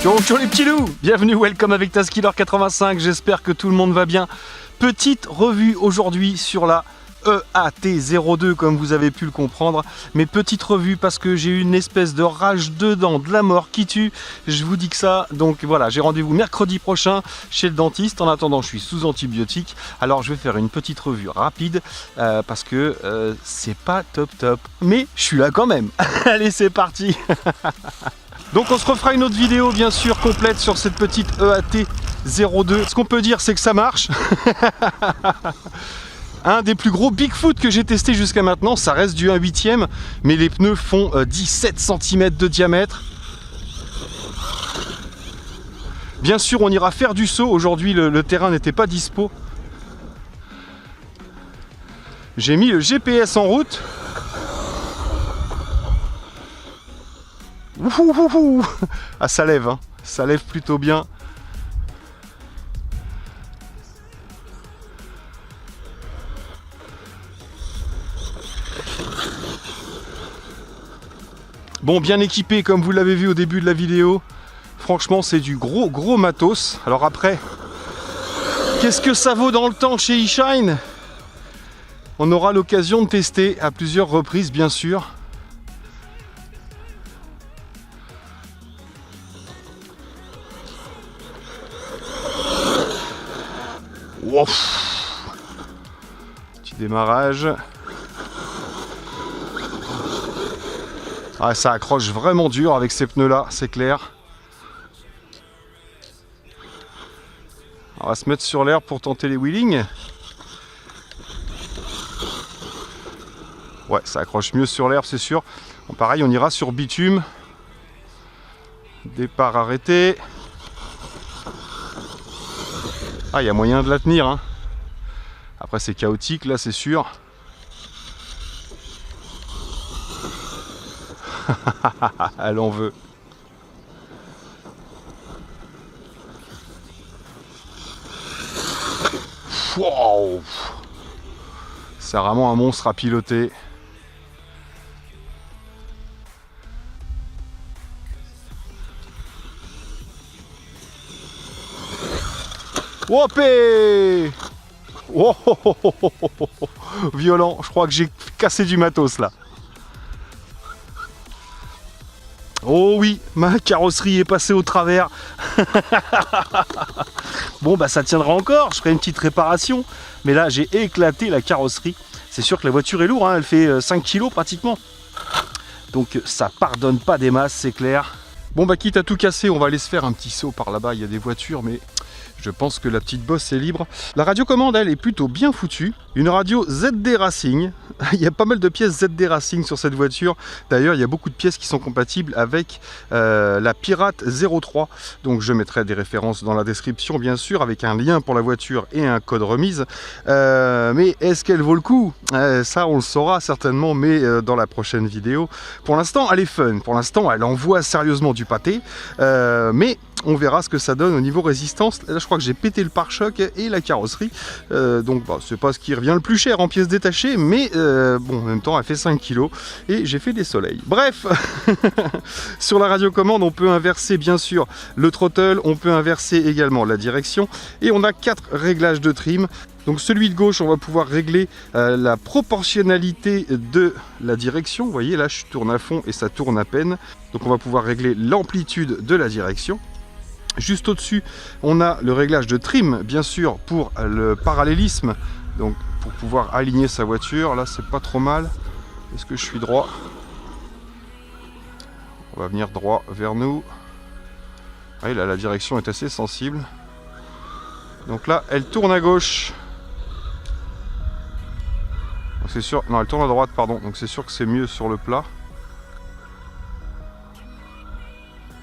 Ciao ciao les petits loups, bienvenue, welcome avec Taskiller85, j'espère que tout le monde va bien. Petite revue aujourd'hui sur la EAT02 comme vous avez pu le comprendre, mais petite revue parce que j'ai eu une espèce de rage dedans, de la mort qui tue, je vous dis que ça, donc voilà, j'ai rendez-vous mercredi prochain chez le dentiste, en attendant je suis sous antibiotiques, alors je vais faire une petite revue rapide parce que c'est pas top, mais je suis là quand même, allez c'est parti. Donc on se refera une autre vidéo bien sûr complète sur cette petite EAT02. Ce qu'on peut dire c'est que ça marche. Un des plus gros Bigfoot que j'ai testé jusqu'à maintenant, ça reste du 1/8e, mais les pneus font 17 cm de diamètre. Bien sûr on ira faire du saut, aujourd'hui le terrain n'était pas dispo. J'ai mis le GPS en route. Ouhouhouhou. Ah ça lève, hein. Ça lève plutôt bien. Bon, bien équipé comme vous l'avez vu au début de la vidéo. Franchement c'est du gros matos. Alors après, qu'est-ce que ça vaut dans le temps chez eShine? On aura l'occasion de tester à plusieurs reprises bien sûr. Wow. Petit démarrage. Ah, ça accroche vraiment dur avec ces pneus là, c'est clair. On va se mettre sur l'herbe pour tenter les wheelings. Ouais, ça accroche mieux sur l'herbe, c'est sûr. Bon, pareil, on ira sur bitume. Départ arrêté. Ah, il y a moyen de la tenir, hein. Après c'est chaotique là, c'est sûr. Elle en veut. Wow. C'est vraiment un monstre à piloter. Wopé! Oh, oh, oh, oh, oh, oh, oh. Violent, je crois que j'ai cassé du matos là. Oh oui, ma carrosserie est passée au travers. Bon bah ça tiendra encore, je ferai une petite réparation. Mais là j'ai éclaté la carrosserie. C'est sûr que la voiture est lourde, hein, elle fait 5 kg pratiquement. Donc ça pardonne pas des masses, c'est clair. Bon bah quitte à tout casser, on va aller se faire un petit saut par là-bas, il y a des voitures mais... Je pense que la petite bosse est libre. La radiocommande, elle, est plutôt bien foutue. Une radio ZD Racing. Il y a pas mal de pièces ZD Racing sur cette voiture. D'ailleurs, il y a beaucoup de pièces qui sont compatibles avec la Pirate 03. Donc, je mettrai des références dans la description, bien sûr, avec un lien pour la voiture et un code remise. Mais est-ce qu'elle vaut le coup? Ça, on le saura certainement, mais dans la prochaine vidéo. Pour l'instant, elle est fun. Pour l'instant, elle envoie sérieusement du pâté. Mais... on verra ce que ça donne au niveau résistance. Là, je crois que j'ai pété le pare-choc et la carrosserie. Donc, bah, c'est pas ce qui revient le plus cher en pièces détachées, mais bon, en même temps, elle fait 5 kg et j'ai fait des soleils. Bref, sur la radiocommande, on peut inverser bien sûr le throttle, on peut inverser également la direction et on a 4 réglages de trim. Donc celui de gauche, on va pouvoir régler la proportionnalité de la direction. Vous voyez, là, je tourne à fond et ça tourne à peine. Donc on va pouvoir régler l'amplitude de la direction. Juste au-dessus, on a le réglage de trim, bien sûr, pour le parallélisme. Donc pour pouvoir aligner sa voiture. Là, c'est pas trop mal. Est-ce que je suis droit? On va venir droit vers nous. Oui, là, la direction est assez sensible. Donc là, elle tourne à gauche. C'est sûr, non, elle tourne à droite, pardon. Donc c'est sûr que c'est mieux sur le plat.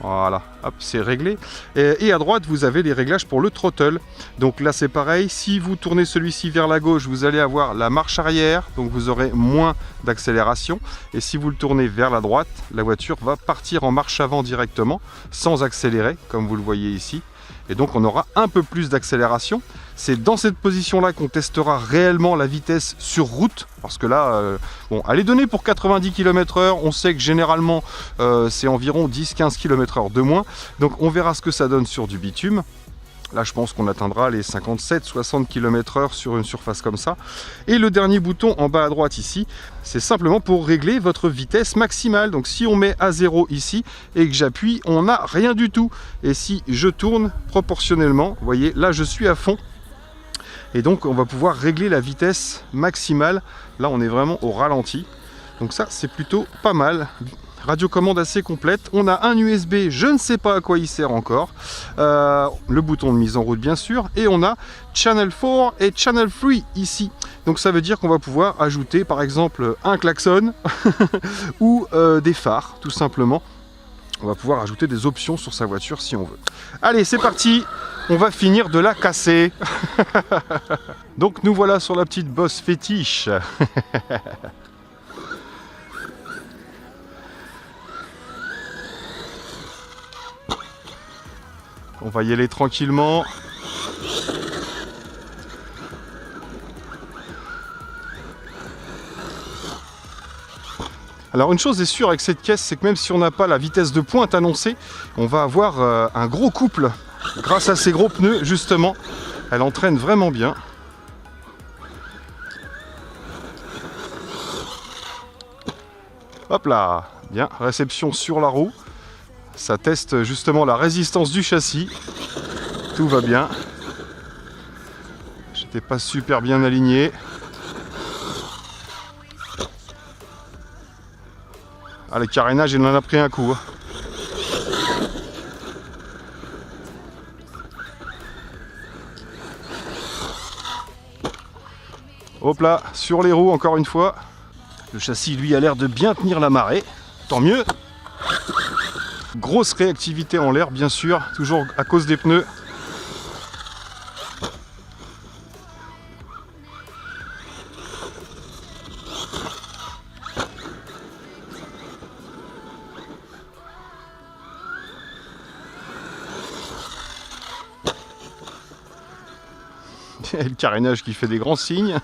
Voilà, hop, c'est réglé. Et à droite, vous avez les réglages pour le throttle. Donc là, c'est pareil. Si vous tournez celui-ci vers la gauche, vous allez avoir la marche arrière. Donc vous aurez moins d'accélération. Et si vous le tournez vers la droite, la voiture va partir en marche avant directement, sans accélérer, comme vous le voyez ici. et donc on aura un peu plus d'accélération. C'est dans cette position-là qu'on testera réellement la vitesse sur route, parce que là, bon, elle est donnée pour 90 km/h, on sait que généralement c'est environ 10-15 km/h de moins, donc on verra ce que ça donne sur du bitume. Là, je pense qu'on atteindra les 57-60 km/h sur une surface comme ça. Et le dernier bouton en bas à droite ici, c'est simplement pour régler votre vitesse maximale. Donc si on met à 0 ici et que j'appuie, on n'a rien du tout. Et si je tourne proportionnellement, vous voyez, là je suis à fond. Et donc on va pouvoir régler la vitesse maximale. Là, on est vraiment au ralenti. Donc ça, c'est plutôt pas mal. Radiocommande assez complète. On a un USB, je ne sais pas à quoi il sert encore. Le bouton de mise en route bien sûr. Et on a Channel 4 et Channel 3 ici. Donc ça veut dire qu'on va pouvoir ajouter par exemple un klaxon ou des phares tout simplement. On va pouvoir ajouter des options sur sa voiture si on veut. Allez, c'est parti. On va finir de la casser. Donc nous voilà sur la petite bosse fétiche. On va y aller tranquillement. Alors une chose est sûre avec cette caisse, c'est que même si on n'a pas la vitesse de pointe annoncée, on va avoir un gros couple. Grâce à ces gros pneus, justement, elle entraîne vraiment bien. Hop là, bien, réception sur la roue. Ça teste justement la résistance du châssis. Tout va bien. J'étais pas super bien aligné. Ah, le carénage, il en a pris un coup. Hop là, sur les roues encore une fois. Le châssis, lui, a l'air de bien tenir la marée. Tant mieux. Grosse réactivité en l'air, bien sûr, toujours à cause des pneus. Et le carénage qui fait des grands signes.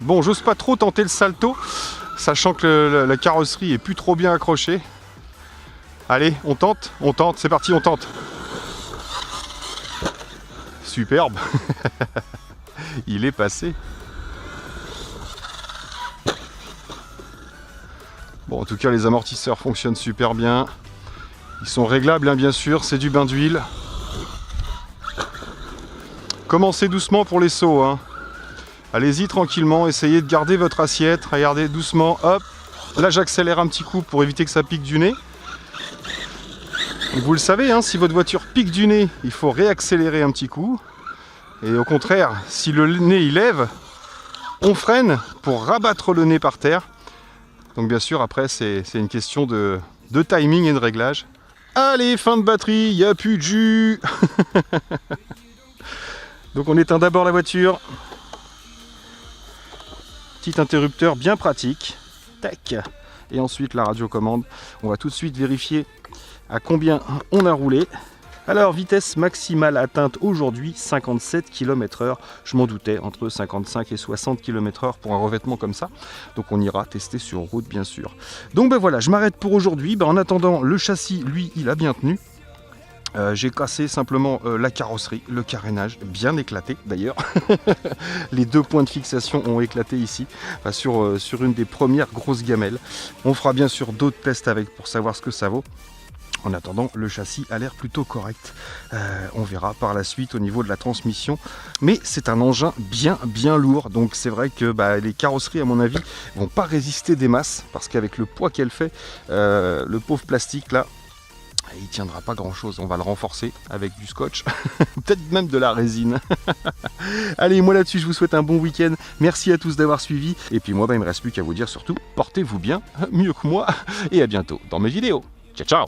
Bon, j'ose pas trop tenter le salto, sachant que la carrosserie est plus trop bien accrochée. Allez, on tente, c'est parti, on tente. Superbe. Il est passé. Bon, en tout cas, les amortisseurs fonctionnent super bien. Ils sont réglables, hein, bien sûr, c'est du bain d'huile. Commencez doucement pour les sauts, hein. Allez-y tranquillement, essayez de garder votre assiette, regardez doucement, hop. Là j'accélère un petit coup pour éviter que ça pique du nez. Vous le savez, hein, si votre voiture pique du nez, il faut réaccélérer un petit coup. Et au contraire, si le nez il lève, on freine pour rabattre le nez par terre. Donc bien sûr après c'est une question de timing et de réglage. Allez, fin de batterie, il n'y a plus de jus. Donc on éteint d'abord la voiture. Petit interrupteur bien pratique. Tac. Et ensuite la radiocommande. On va tout de suite vérifier à combien on a roulé. Alors vitesse maximale atteinte aujourd'hui 57 km/h. Je m'en doutais, entre 55 et 60 km/h pour un revêtement comme ça. Donc on ira tester sur route bien sûr. Donc ben voilà, je m'arrête pour aujourd'hui. En attendant, le châssis, lui, il a bien tenu. J'ai cassé simplement la carrosserie, le carénage, bien éclaté d'ailleurs. Les deux points de fixation ont éclaté ici, sur une des premières grosses gamelles. On fera bien sûr d'autres tests avec pour savoir ce que ça vaut. En attendant, le châssis a l'air plutôt correct. On verra par la suite au niveau de la transmission. Mais c'est un engin bien lourd. Donc c'est vrai que les carrosseries, à mon avis, vont pas résister des masses. Parce qu'avec le poids qu'elle fait, le pauvre plastique là, il tiendra pas grand chose. On va le renforcer avec du scotch. Peut-être même de la résine. Allez, moi là-dessus, je vous souhaite un bon week-end. Merci à tous d'avoir suivi. Et puis moi, il me reste plus qu'à vous dire surtout, portez-vous bien, mieux que moi. Et à bientôt dans mes vidéos. Ciao, ciao!